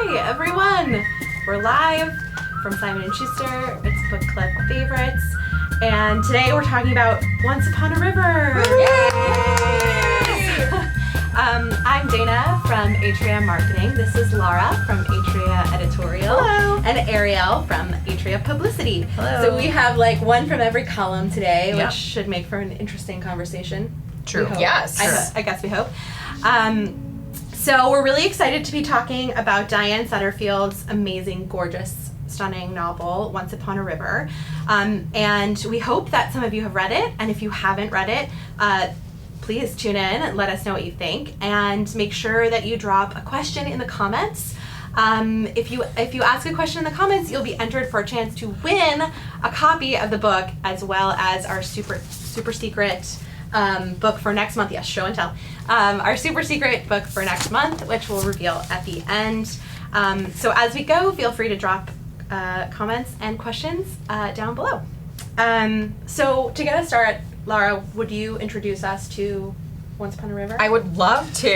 Hi, everyone. We're live from Simon & Schuster. It's Book Club Favorites. And today we're talking about Once Upon a River. Yay! I'm Dana from Atria Marketing. This is Laura from Atria Editorial. Hello. And Ariel from Atria Publicity. Hello. So we have like one from every column today, Yeah. which should make for an interesting conversation. True. We hope. Yes. I guess we hope. So we're really excited to be talking about Diane Setterfield's amazing, gorgeous, stunning novel, Once Upon a River. And we hope that some of you have read it. And if you haven't read it, please tune in and let us know what you think. And make sure that you drop a question in the comments. If you ask a question in the comments, you'll be entered for a chance to win a copy of the book, as well as our super secret book for next month. Yes, show and tell. Our super secret book for next month, which we'll reveal at the end. So as we go, feel free to drop comments and questions down below. So to get us started, Laura, would you introduce us to Once Upon a River? I would love to.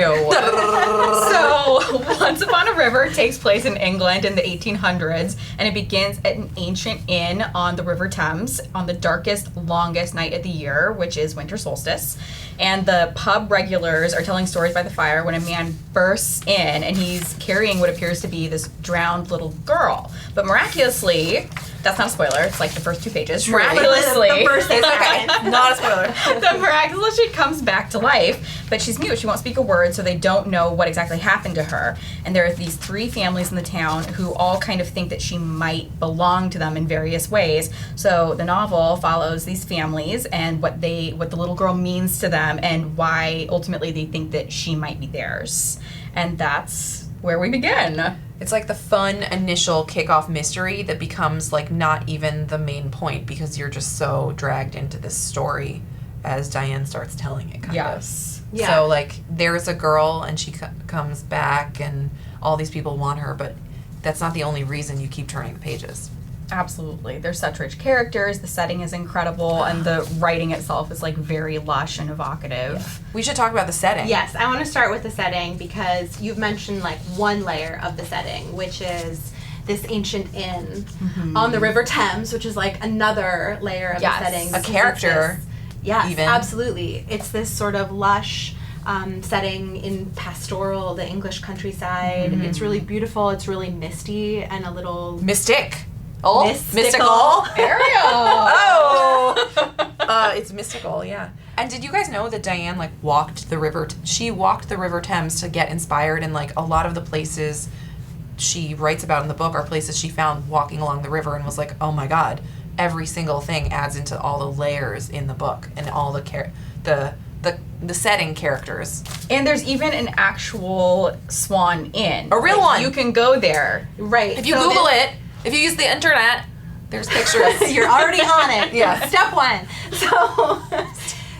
So, Once Upon a River takes place in England in the 1800s, and it begins at an ancient inn on the River Thames on the darkest, longest night of the year, which is winter solstice. And the pub regulars are telling stories by the fire when a man bursts in, and he's carrying what appears to be this drowned little girl. But miraculously, that's not a spoiler, it's like the first 2 pages. Miraculously, the first is okay. not a spoiler. Miraculously, she comes back to life, but she's mute. She won't speak a word, so they don't know what exactly happened to her. And there are these 3 families in the town who all kind of think that she might belong to them in various ways. So the novel follows these families and what the little girl means to them and why ultimately they think that she might be theirs. And that's where we begin. It's like the fun initial kickoff mystery that becomes like not even the main point because you're just so dragged into this story as Diane starts telling it, kind Yes. of. Yeah. So like there's a girl and she comes back and all these people want her, but that's not the only reason you keep turning the pages. Absolutely. There's such rich characters, the setting is incredible, and the writing itself is like very lush and evocative. Yeah. We should talk about the setting. Yes, I want to start with the setting because you've mentioned like one layer of the setting, which is this ancient inn on the River Thames, which is like another layer of the setting. A because character. Yes, even. Absolutely. It's this sort of lush setting in pastoral, the English countryside. It's really beautiful. It's really misty and a little Mystic. Oh, mystical. Ariel. It's mystical, yeah. And did you guys know that Diane like walked the river? She walked the River Thames to get inspired, and like a lot of the places she writes about in the book are places she found walking along the river, and was like, oh my god, every single thing adds into all the layers in the book and all the setting characters. And there's even an actual Swan Inn. A real one. You can go there. Right. If you Google it, if you use the internet, there's pictures. You're already on it. Yeah. Step 1.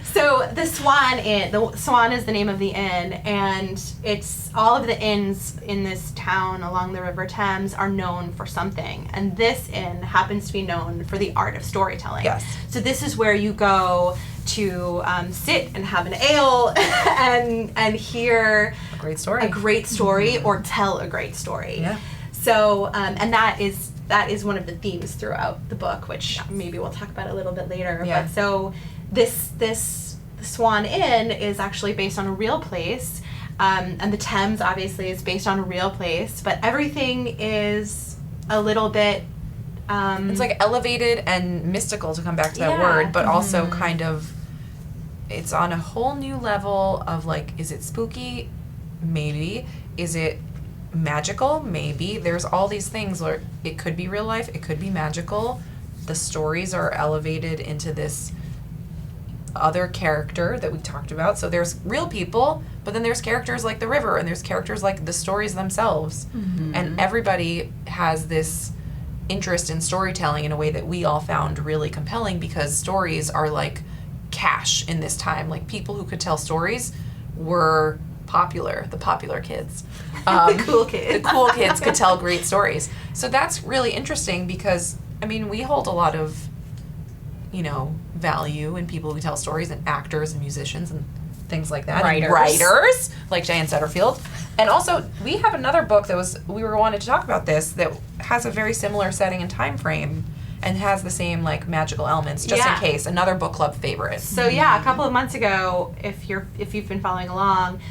So the Swan Inn, the Swan is the name of the inn, and it's all of the inns in this town along the River Thames are known for something, and this inn happens to be known for the art of storytelling. Yes. So this is where you go to sit and have an ale and hear A great story. a great story or tell a great story. Yeah. So and that is one of the themes throughout the book, which maybe we'll talk about a little bit later. Yeah. But so this Swan Inn is actually based on a real place, and the Thames obviously is based on a real place, but everything is a little bit It's like elevated and mystical, to come back to that Yeah. word, but also kind of, it's on a whole new level of like, is it spooky? Maybe. Is it magical? Maybe. There's all these things where it could be real life, it could be magical. The stories are elevated into this other character that we talked about. So there's real people, but then there's characters like the river, and there's characters like the stories themselves. And everybody has this interest in storytelling in a way that we all found really compelling, because stories are like cash in this time. Like, people who could tell stories were popular, the popular kids. the cool kids. The cool kids could tell great stories. So that's really interesting because, I mean, we hold a lot of, value in people who tell stories, and actors and musicians and things like that. Writers. And writers, like Diane Setterfield. And also, we have another book we were wanting to talk about this, that has a very similar setting and time frame and has the same, like, magical elements, just in case. Another book club favorite. So, yeah, a couple of months ago, if you've been following along,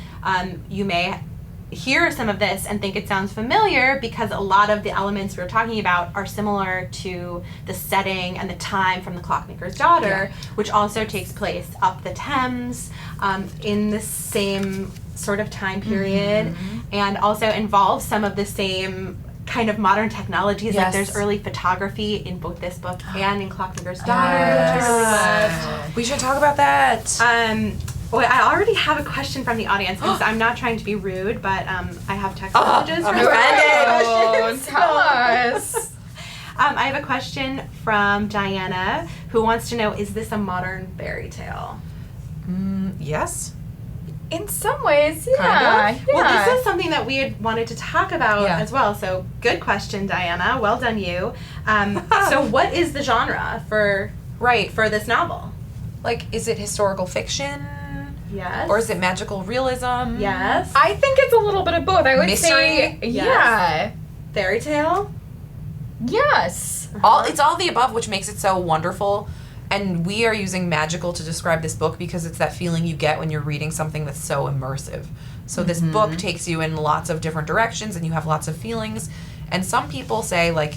you may hear some of this and think it sounds familiar because a lot of the elements we're talking about are similar to the setting and the time from The Clockmaker's Daughter, which also takes place up the Thames in the same sort of time period, and also involves some of the same kind of modern technologies. Like there's early photography in both this book and in Clockmaker's Daughter, which I really loved. We should talk about that. Well, I already have a question from the audience because I'm not trying to be rude, but I have text messages from offended. Tell us. I have a question from Diana who wants to know, is this a modern fairy tale? Yes. In some ways, yeah. Kind of. Well, this is something that we had wanted to talk about as well. So, good question, Diana. Well done, you. So, what is the genre for this novel? Like, is it historical fiction? Yes. Or is it magical realism? Yes. I think it's a little bit of both. I would say, Yes. Fairy tale? Yes. It's all the above, which makes it so wonderful. And we are using magical to describe this book because it's that feeling you get when you're reading something that's so immersive. So this book takes you in lots of different directions and you have lots of feelings. And some people say, like,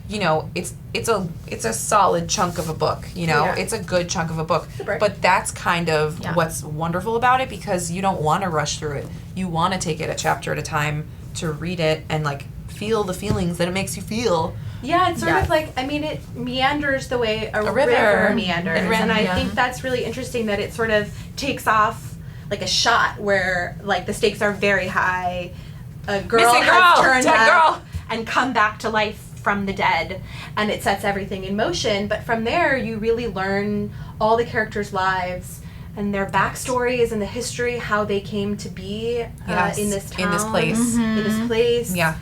you know, it's a solid chunk of a book, you know? Yeah. It's a good chunk of a book. Super. But that's kind of what's wonderful about it, because you don't want to rush through it. You want to take it a chapter at a time to read it and, like, feel the feelings that it makes you feel. Yeah, it's sort of like, I mean, it meanders the way a river meanders. And I think that's really interesting that it sort of takes off like a shot where, like, the stakes are very high. A girl has turned up and come back to life from the dead, and it sets everything in motion. But from there, you really learn all the characters' lives and their backstories and the history, how they came to be in this town. In this place. In this place. Yeah.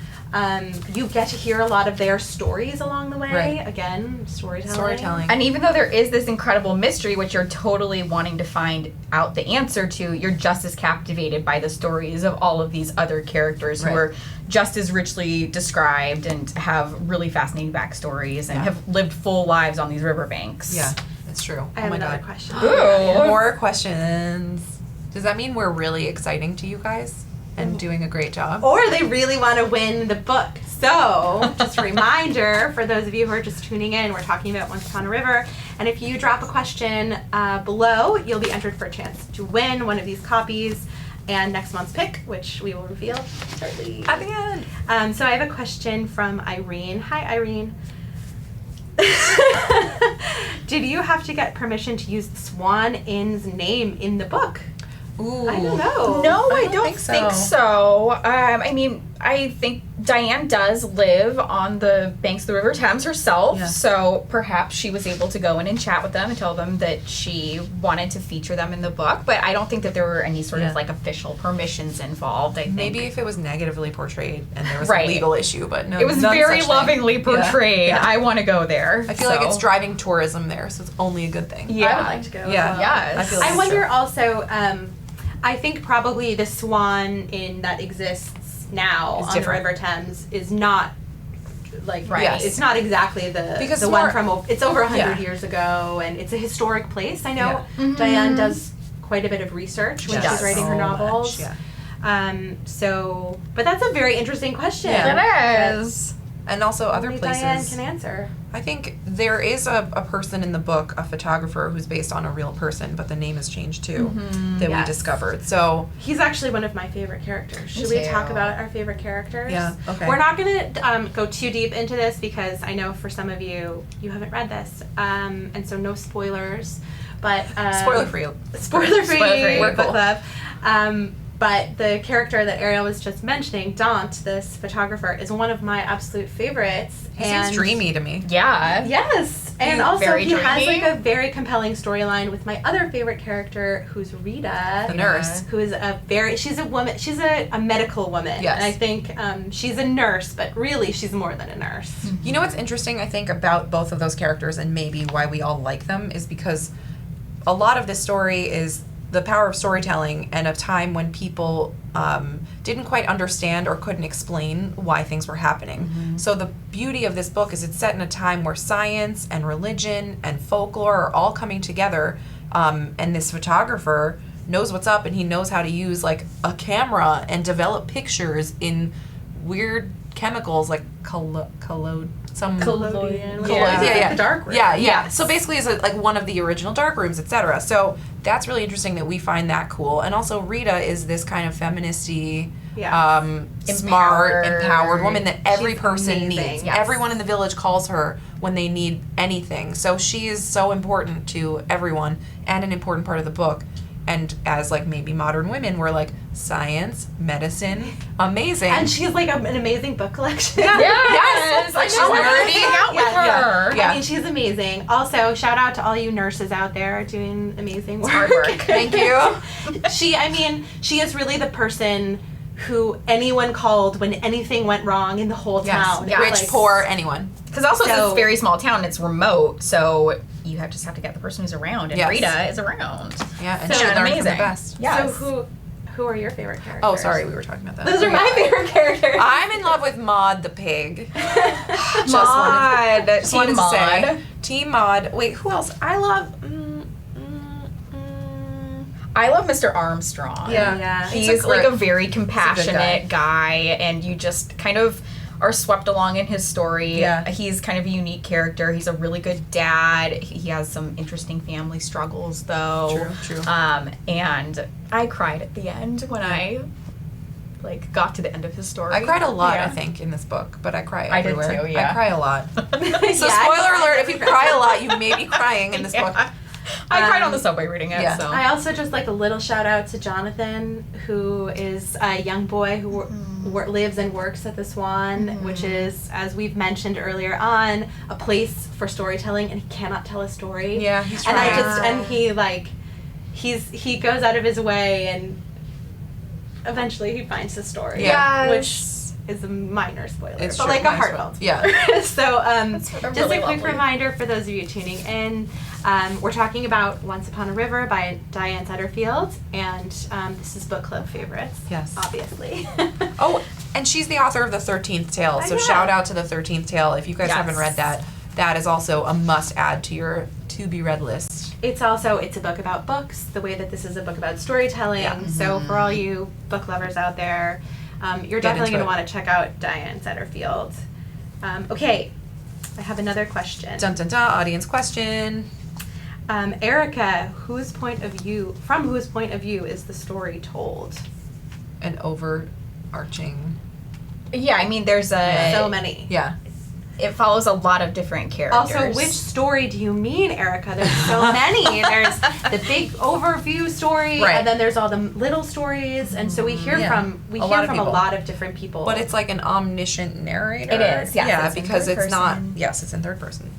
You get to hear a lot of their stories along the way. Right. Again, storytelling. And even though there is this incredible mystery, which you're totally wanting to find out the answer to, you're just as captivated by the stories of all of these other characters who are just as richly described and have really fascinating backstories and have lived full lives on these riverbanks. Yeah, that's true. I have another question. Ooh. More questions. Does that mean we're really exciting to you guys and doing a great job? Or they really want to win the book. So, just a reminder for those of you who are just tuning in, we're talking about Once Upon a River. And if you drop a question below, you'll be entered for a chance to win one of these copies and next month's pick, which we will reveal shortly. At the end. So I have a question from Irene. Hi, Irene. Did you have to get permission to use the Swan Inn's name in the book? Ooh. I don't know. No, I don't think think so. so. I mean, I think Diane does live on the banks of the River Thames herself, so perhaps she was able to go in and chat with them and tell them that she wanted to feature them in the book, but I don't think that there were any sort of, like, official permissions involved, I think. Maybe if it was negatively portrayed and there was a legal issue, but no. It was none very such lovingly thing. portrayed. Yeah. I want to go there. I feel like it's driving tourism there, so it's only a good thing. Yeah. I would like to go as Yeah. well. Yes. I feel like I it's wonder true. also, I think probably the Swan Inn that exists now on different. the River Thames is not like Yes. it's not exactly the Because the more- one from it's over 100 Yeah. years ago, and it's a historic place. I know Diane does quite a bit of research when she's writing her so novels. much, yeah. So, but that's a very interesting question. It is. And also other Only places. Diane can answer. I think there is a person in the book, a photographer who's based on a real person, but the name has changed too, that we Yes. discovered. So He's actually one of my favorite characters. Should we talk about our favorite characters? Yeah, okay. We're not going to go too deep into this because I know for some of you, you haven't read this, and so no spoilers. But spoiler free. Spoiler-free We're book cool. club. But the character that Ariel was just mentioning, Daunt, this photographer, is one of my absolute favorites. He seems dreamy to me. Yeah. Yes, and He's also very he has dreamy. like a very compelling storyline with my other favorite character, who's Rita, The nurse. who is she's a woman, she's a medical woman. Yes. And I think she's a nurse, but really she's more than a nurse. You know what's interesting, I think, about both of those characters and maybe why we all like them is because a lot of this story is the power of storytelling and a time when people didn't quite understand or couldn't explain why things were happening. So the beauty of this book is it's set in a time where science and religion and folklore are all coming together, and this photographer knows what's up, and he knows how to use like a camera and develop pictures in weird chemicals like collodion. The dark room. Yeah. So basically, it's like one of the original dark rooms, etc. So that's really interesting that we find that cool. And also, Rita is this kind of feministy, smart, empowered woman that every person needs. Yes. Everyone in the village calls her when they need anything. So she is so important to everyone and an important part of the book. And as like maybe modern women, we're like science, medicine, amazing. And she's like an amazing book collection. Yes. Like she's nerding out with her. I mean, she's amazing. Also, shout out to all you nurses out there doing amazing work. Hard work. Thank you. She is really the person who anyone called when anything went wrong in the whole town. Yeah. Rich, poor, anyone. Because also it's a very small town, it's remote, so you just have to get the person who's around, and Rita is around. Yeah, and So she learned amazing. from the best. Yes. So who are your favorite characters? Oh, sorry, we were talking about that. Those are my favorite characters. I'm in love with Maud the pig. Maud. Just wanted to say. Team Maud. Wait, who else? I love... I love Mr. Armstrong. Yeah. He's like a very guy. compassionate guy, and you just kind of are swept along in his story. Yeah. He's kind of a unique character. He's a really good dad. He has some interesting family struggles, though. True. And I cried at the end when I got to the end of his story. I cried a lot, I think, in this book, but I cry I did everywhere. too, yeah. I cry a lot. So spoiler alert, if you cry a lot, you may be crying in this book. I cried on the subway reading it, so. I also just like a little shout out to Jonathan, who is a young boy who lives and works at the Swan, which is, as we've mentioned earlier on, a place for storytelling, and he cannot tell a story. Yeah, he's and trying. he goes out of his way, and eventually he finds the story. Yeah. Which is a minor spoiler, It's but true, like a minor heartfelt spoiler. spoiler. So just really a quick lovely. reminder for those of you tuning in, we're talking about Once Upon a River by Diane Setterfield, and this is book club favorites. Yes. Obviously. Oh, and she's the author of The 13th Tale, so yeah. shout out to The 13th Tale. If you guys Yes. haven't read that, that is also a must-add to your to-be-read list. It's a book about books, the way that this is a book about storytelling. Yeah. So for all you book lovers out there, you're Get definitely into going to it. want to check out Diane Setterfield. Okay, I have another question. Dun dun dun, audience question. Erica, from whose point of view is the story told? An overarching... Yeah, I mean, there's So many. Yeah. it follows a lot of different characters. Also, which story do you mean, Erica? There's so many. There's the big overview story, Right. and then there's all the little stories, and so we hear Yeah. from A lot of a people. lot of different people. But it's like an omniscient narrator. It is, yes, Yeah, it's in because third it's not... person. Yes, it's in third person.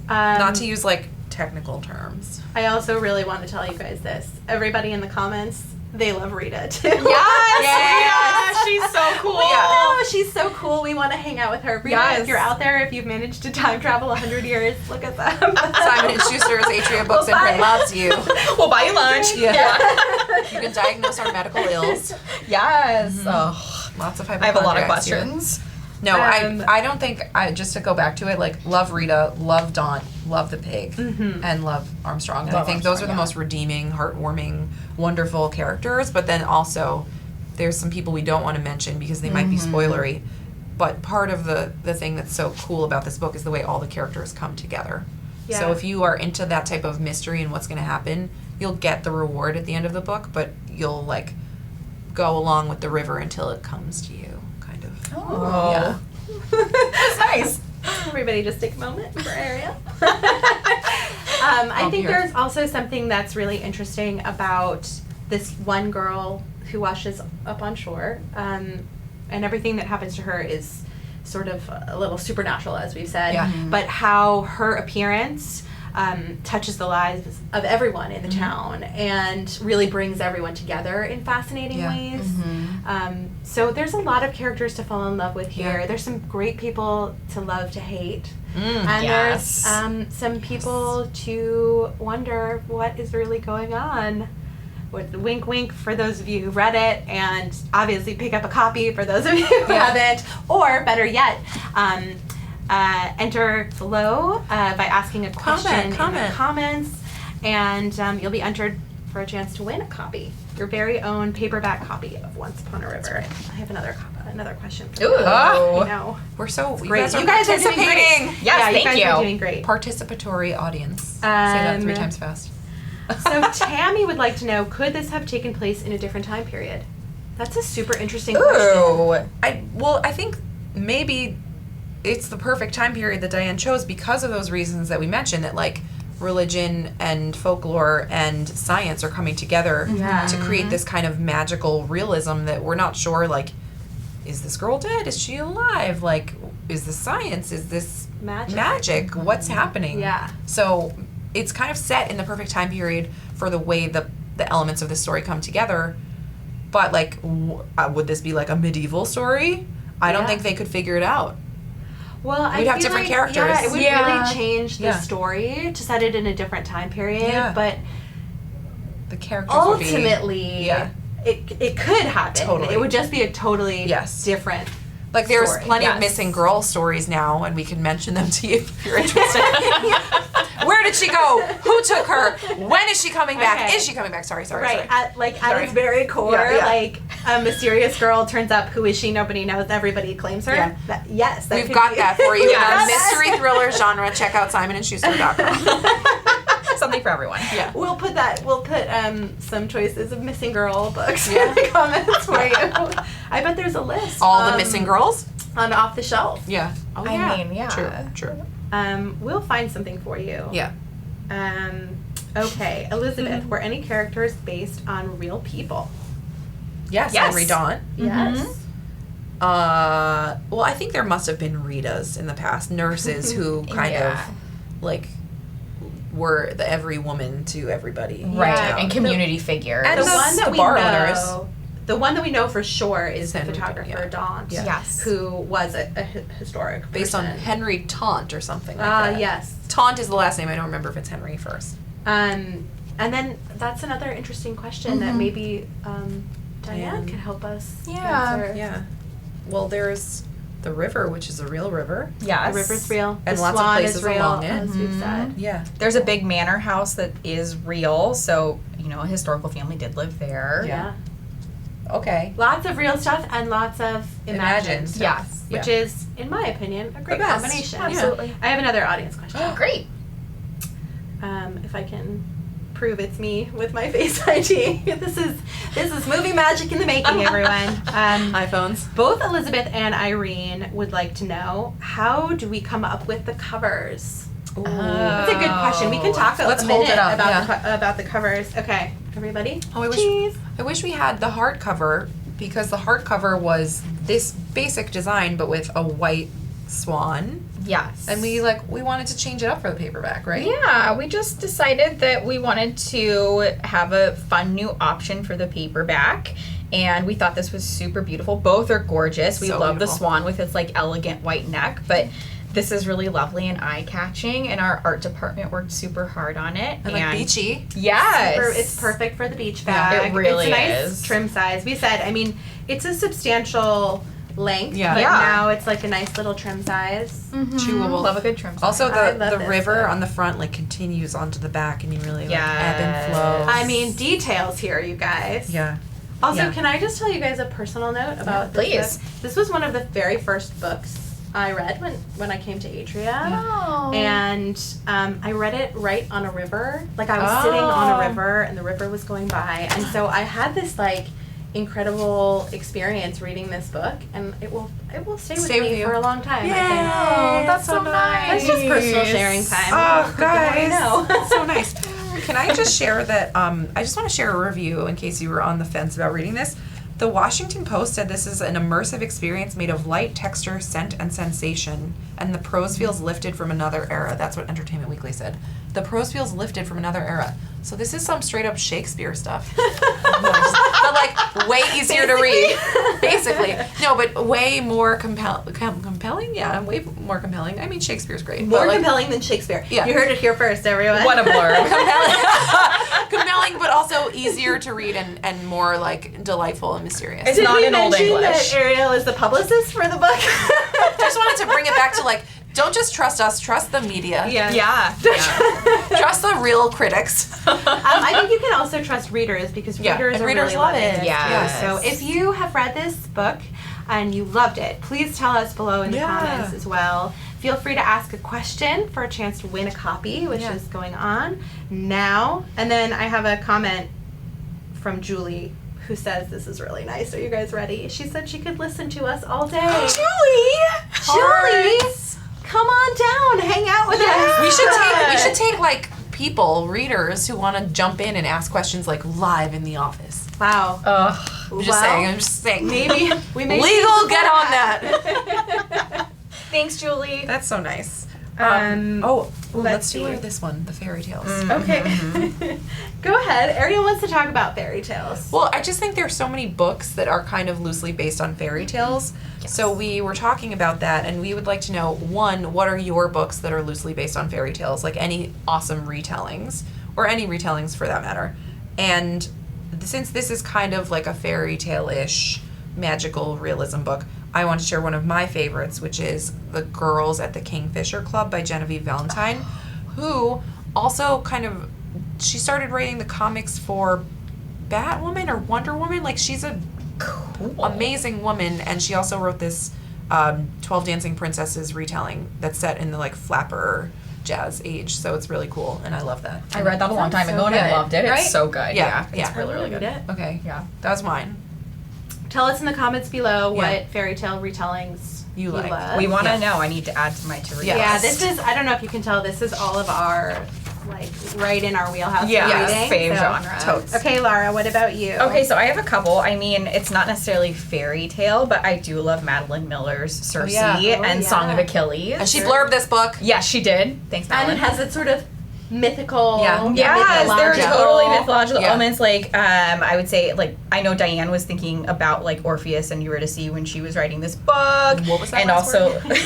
Um, Not to use, like, technical terms. I also really want to tell you guys this. Everybody in the comments, they love Rita too. Yes, Yes. Rita, she's so cool. Oh, she's so cool. We want to hang out with her. Rita, Yes. if you're out there, if you've managed to time travel 100 years, look at them. Simon & Schuster's Atria Books Well, Imprint bye. loves you. We'll buy you lunch. Yeah. You can diagnose our medical ills. Yes. Oh, Lots of I have a lot of hypochondriacs here. questions. No, Um, I don't think, just to go back to it, like, love Rita, love Dawn, love the pig, and love Armstrong. And I Love think those are Armstrong, the yeah. most redeeming, heartwarming, wonderful characters. But then also, there's some people we don't want to mention because they might be spoilery. But part of the thing that's so cool about this book is the way all the characters come together. Yeah. So if you are into that type of mystery and what's going to happen, you'll get the reward at the end of the book, but you'll, like, go along with the river until it comes to you, kind of. Oh. Yeah. That's nice. Everybody just take a moment for Ariel. I think here. there's also something that's really interesting about this one girl who washes up on shore, and everything that happens to her is sort of a little supernatural, as we've said, Yeah. but how her appearance touches the lives of everyone in the town and really brings everyone together in fascinating Yeah. ways. So there's a lot of characters to fall in love with here. Yeah. There's some great people to love to hate. Mm. And Yes. there's some people to wonder what is really going on wink, wink for those of you who read it, and obviously pick up a copy for those of you who haven't. Or better yet, enter below by asking a question in the comments, and you'll be entered for a chance to win a copy, your very own paperback copy of Once Upon a River. I have another question for you. Ooh. I know. We're so Great. You guys are doing great. Yes, Yeah, thank you guys are doing great. Participatory audience. Say that 3 times fast. So Tammy would like to know, could this have taken place in a different time period? That's a super interesting question. Ooh. I think maybe it's the perfect time period that Diane chose because of those reasons that we mentioned, that like religion and folklore and science are coming together to create this kind of magical realism that we're not sure, like, is this girl dead? Is she alive? Like, is this science? Is this magic? What's happening? Yeah. So it's kind of set in the perfect time period for the way the elements of the story come together. But, like, would this be like a medieval story? I don't think they could figure it out. Well, We'd have feel different like, characters. Yeah, it would really change the Yeah. story to set it in a different time period. Yeah. But The characters ultimately, would be, it could happen. Totally. It would just be a totally Yes. different like, there's story. plenty of Yes. missing girl stories now, and we can mention them to you if you're interested. Where did she go? Who took her? When is she coming back? Okay. Is she coming back? Sorry. Right, Sorry. at its very core, Yeah. like a mysterious girl turns up. Who is she? Nobody knows. Everybody claims her. Yeah. Yes, that We've could got be- that for you in our Yes. mystery thriller genre. Check out SimonandSchuster.com. Something for everyone. Yeah. We'll put some choices of missing girl books Yeah. in the comments for you. I bet there's a list. All the missing girls? on off the shelf. Yeah. Oh, I yeah. mean, yeah. True. We'll find something for you. Yeah. Okay, Elizabeth, were any characters based on real people? Yes. Yes. Henry Dawn. Yes. Well, I think there must have been Ritas in the past, nurses who kind Yeah. of, like, were the every woman to everybody. Right. Yeah. And community figures. And The the- one that the we bar know, owners. the one that we know for sure is the Henry, photographer yeah. Daunt, Yeah. Yes. who was a historic Based on person. Henry Taunt or something like that. Yes. Taunt is the last name. I don't remember if it's Henry first. And then that's another interesting question that maybe Diane can help us Yeah. answer. Yeah. Well, there's the river, which is a real river. Yes. The river's real. And the lots of swan places is real, along it. as we've said. Yeah. There's a big manor house that is real, so, you know, a historical family did live there. Yeah. Okay. Lots of real stuff and lots of imagined stuff. Yes. Which is, in my opinion, a great best. combination. Absolutely. I have another audience question. Great. If I can prove it's me with my Face ID. This is movie magic in the making, everyone. iPhones. Both Elizabeth and Irene would like to know, how do we come up with the covers? That's a good question. We can talk Let's a hold minute it up, about the covers. Okay, everybody. Oh, I wish we had the hardcover, because the hardcover was this basic design but with a white swan. Yes. And we wanted to change it up for the paperback, right? Yeah, we just decided that we wanted to have a fun new option for the paperback. And we thought this was super beautiful. Both are gorgeous. We So love the beautiful. swan with its like elegant white neck, but this is really lovely and eye-catching, and our art department worked super hard on it. And like beachy. Yes. It's perfect for the beach Yeah, bag. it really it's a nice is. trim size. We said, I mean, it's a substantial length, Yeah. but Yeah. now it's like a nice little trim size. Chewable. Love a good trim. Also, I the love this river book. on the front like continues onto the back, and you really like, ebb and Yes. flow. I mean, details here, you guys. Yeah. Also, Yeah. can I just tell you guys a personal note about this please. book? This was one of the very first books I read when I came to Atria. Oh. And I read it right on a river. Like, I was sitting on a river, and the river was going by. And so I had this, like, incredible experience reading this book, and it will stay with Stay with me you. for a long time, I think. Oh, that's so nice. That's just personal sharing time. Oh, If you wanna guys. know. That's so nice. Can I just share that, I just want to share a review in case you were on the fence about reading this. The Washington Post said this is an immersive experience made of light, texture, scent, and sensation, and the prose feels lifted from another era. That's what Entertainment Weekly said. The prose feels lifted from another era. So this is some straight up Shakespeare stuff. way easier to read. Basically. No, but way more compelling? Yeah, way more compelling. I mean, Shakespeare's great. More but, compelling than Shakespeare. Yeah. You heard it here first, everyone. What a blurb. compelling, but also easier to read and more, like, delightful and mysterious. It's Did not we in Old mention English. that Ariel is the publicist for the book? Just wanted to bring it back to, like, don't just trust us, trust the media. Yeah. Trust the real critics. I think you can also trust readers because Yeah, readers and are readers really love loving it. this Yes. too. So if you have read this book and you loved it, please tell us below in the Yeah. comments as well. Feel free to ask a question for a chance to win a copy, which Yeah. is going on now. And then I have a comment from Julie who says this is really nice. Are you guys ready? She said she could listen to us all day. Julie! Come on down, hang out with us. We should take like people, readers who want to jump in and ask questions like live in the office. Wow. Ugh. I'm just saying. Maybe we may Legal, get on that. Thanks, Julie. That's so nice. Let's Let's do see. this one, the fairy tales. Okay. Go ahead. Ariel wants to talk about fairy tales. Well, I just think there's so many books that are kind of loosely based on fairy tales. Yes. So we were talking about that, and we would like to know, one, what are your books that are loosely based on fairy tales? Like any awesome retellings, or any retellings for that matter. And since this is kind of like a fairy tale-ish magical realism book, I want to share one of my favorites, which is The Girls at the Kingfisher Club by Genevieve Valentine, who also she started writing the comics for Batwoman or Wonder Woman. Like, she's a amazing woman, and she also wrote this 12 Dancing Princesses retelling that's set in the, like, flapper jazz age, so it's really cool, and I love that. I read that a long time so ago and I good, loved it. right? It's so good. Yeah. It's really, really good. Read it. Okay. Yeah. That's mine. Tell us in the comments below Yeah. what fairy tale retellings You like. love. We want to Yeah. know. I need to add to my to read. Yeah. Yeah, list. this is, I don't know if you can tell, this is all of our, like, right in our wheelhouse Yeah, for reading. fave so. genre. Totes. Okay, Lara, what about you? Okay, so I have a couple. I mean, it's not necessarily fairy tale, but I do love Madeline Miller's Circe yeah. and Oh, Song of yeah. Achilles. And she blurbed this book. Yes, she did. Thanks, And Madeline. it has that sort of mythical. Yes, there are mythological- totally mythological Yeah. elements. Like, I would say, like, I know Diane was thinking about, like, Orpheus and Eurydice when she was writing this book. What was that And last also, word?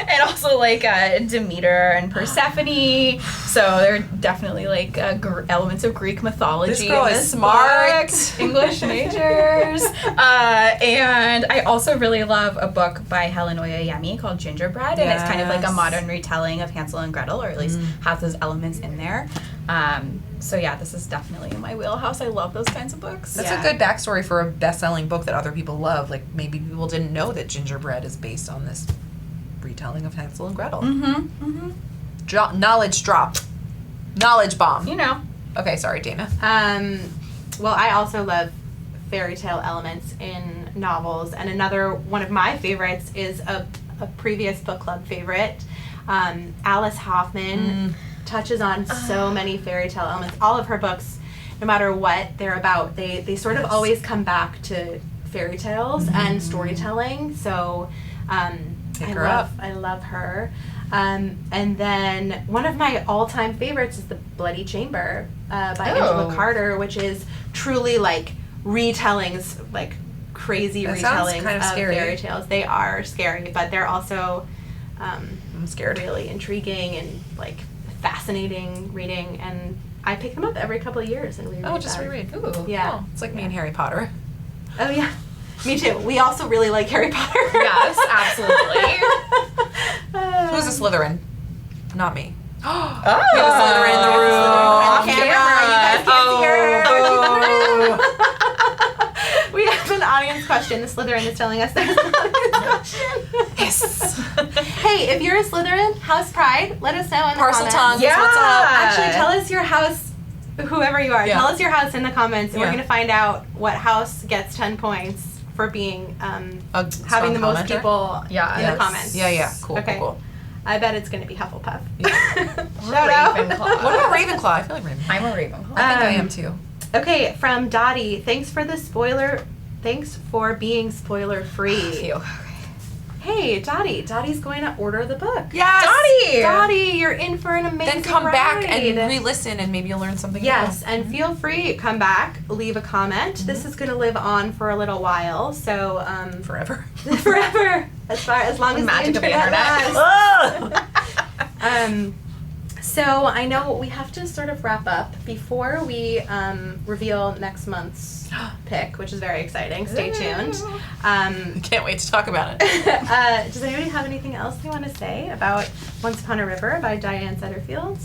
and also, like, Demeter and Persephone. So there are definitely, like, elements of Greek mythology. This girl in is this smart. book. English majors. And I also really love a book by Helen Oyeyemi called Gingerbread. And it's kind of like a Yes. modern retelling of Hansel and Gretel, or at least has those elements in there. So yeah, this is definitely in my wheelhouse. I love those kinds of books. That's Yeah. a good backstory for a best-selling book that other people love. Like, maybe people didn't know that Gingerbread is based on this retelling of Hansel and Gretel. Knowledge drop. Knowledge bomb. You know. Okay, sorry, Dana. Well, I also love fairy tale elements in novels, and another one of my favorites is a previous book club favorite. Alice Hoffman touches on so many fairy tale elements. All of her books, no matter what they're about, they sort of always come back to fairy tales and storytelling. So Pick her up. I love her. And then one of my all-time favorites is The Bloody Chamber by Angela Carter, which is truly like retellings, like crazy That sounds retellings kind of of scary. fairy tales. They are scary, but they're also I'm scared. really intriguing and like fascinating reading. And I pick them up every couple of years and reread Oh, just them. reread. Ooh. Yeah. Oh, it's like me and Harry Potter. Oh yeah, me too. We also really like Harry Potter. Yes, absolutely. Who's a Slytherin? Not me. Oh. We have a Slytherin in the room. On camera, you guys can't see her. We have an audience question. The Slytherin is telling us there's an audience question. Yes. Hey, if you're a Slytherin, house pride, let us know in the Parcel comments. tongues. Yeah. What's up? Actually, tell us your house, whoever you are. Yeah. Tell us your house in the comments, and we're Yeah. going to find out what house gets 10 points for being A having the strong most commenter? people Yeah. in Yes. the comments. Yeah. Cool. Okay. Cool. I bet it's going to be Hufflepuff. Or Shout out. Ravenclaw. What about Ravenclaw? I feel like Ravenclaw. I'm a Ravenclaw. I think I am too. Okay, from Dottie. Thanks for being spoiler free. Phew. hey, Dottie's going to order the book. Yes! Dottie, you're in for an amazing Then come back ride. and re-listen and maybe you'll learn something Yes, new. and feel free, come back, leave a comment. This is going to live on for a little while, so Forever. forever, as long as magic the of the internet internet. lasts. So I know we have to sort of wrap up before we reveal next month's pick, which is very exciting. Stay tuned. Can't wait to talk about it. Does anybody have anything else they want to say about Once Upon a River by Diane Setterfield?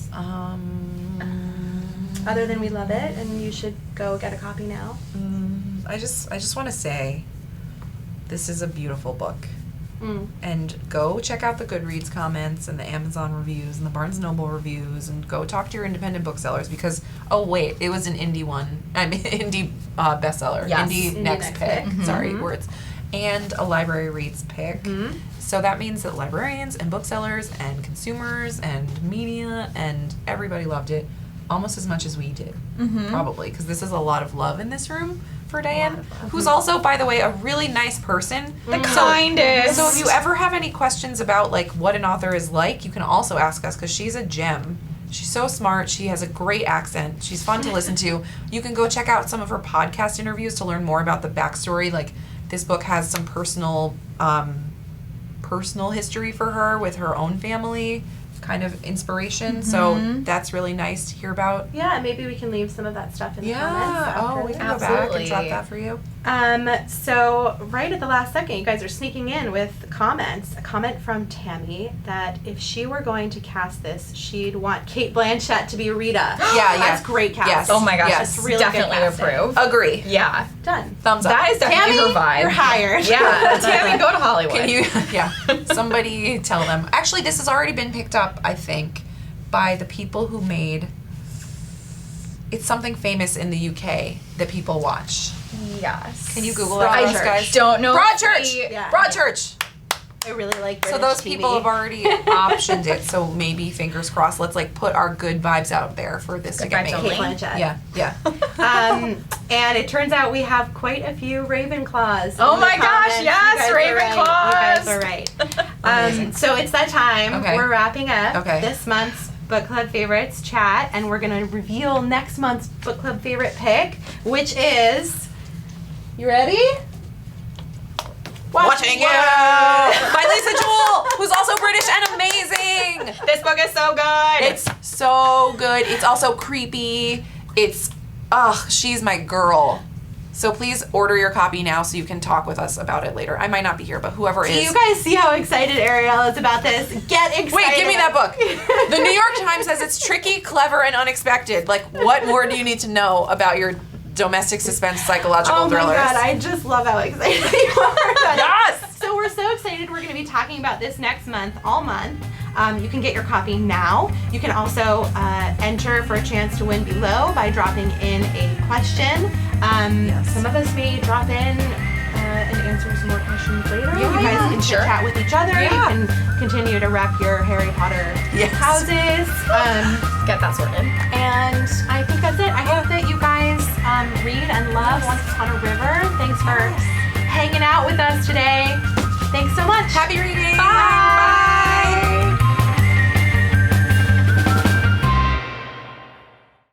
Other than we love it and you should go get a copy now. I just want to say this is a beautiful book. Mm. And go check out the Goodreads comments and the Amazon reviews and the Barnes & Noble reviews and go talk to your independent booksellers because, oh wait, it was an indie one. I mean, indie bestseller. Yes. Indie next pick. pick. Sorry, words. And a library reads pick. Mm-hmm. So that means that librarians and booksellers and consumers and media and everybody loved it almost as much as we did, probably, because this is a lot of love in this room for Diane, who's also, by the way, a really nice person. The kindest. So if you ever have any questions about like what an author is like, you can also ask us because she's a gem. She's so smart. She has a great accent. She's fun to listen to. You can go check out some of her podcast interviews to learn more about the backstory. Like this book has some personal history for her with her own family, kind of inspiration. So that's really nice to hear about. Yeah, maybe we can leave some of that stuff in the comments. Yeah. Oh, after we this. can go back Absolutely. and drop that for you. So right at the last second, you guys are sneaking in with comments. A comment from Tammy that if she were going to cast this, she'd want Kate Blanchett to be Rita. That's great cast. Yes. Oh my gosh, Yes. It's really good definitely casting. approve. Agree. Yeah. Done. Thumbs up. That is definitely Tammy, her vibe. you're hired. Yeah, Tammy, go to Hollywood. Can you, somebody tell them. Actually, this has already been picked up, I think, by the people who made, it's something famous in the UK that people watch. Yes. Can you Google it for us, Broadchurch. guys? Don't know. Broadchurch! Yeah. Broadchurch! I really like So British those TV. people have already optioned it, so maybe, fingers crossed, let's like put our good vibes out there for this to Good get vibes made. Kate Blanchett. Yeah. And it turns out we have quite a few Ravenclaws. Oh in the my gosh, comments. yes, You guys are right. Ravenclaws. You guys are right. Amazing. So it's that time. Okay. We're wrapping up Okay. this month's Book Club Favorites chat, and we're going to reveal next month's Book Club Favorite pick, which is... You ready? Watching You! By Lisa Jewell, who's also British and amazing! This book is so good. It's so good. It's also creepy. She's my girl. So please order your copy now so you can talk with us about it later. I might not be here, but whoever Do is. you guys see how excited Ariel is about this? Get excited. Wait, give me that book. The New York Times says it's tricky, clever, and unexpected. Like, what more do you need to know about your domestic suspense psychological thrillers? Oh my god, I just love how excited you are about it. Yes! So we're so excited. We're going to be talking about this next month, all month. You can get your copy now. You can also enter for a chance to win below by dropping in a question. Some of us may drop in and answer some more questions later. Yeah, you guys can sure. chit chat with each other. Yeah. You can continue to rep your Harry Potter Yes. houses. Get that sorted. And I think that's it. I hope that you guys read and love Once Upon a River. Thanks for hanging out with us today. Thanks so much. Happy reading! Bye.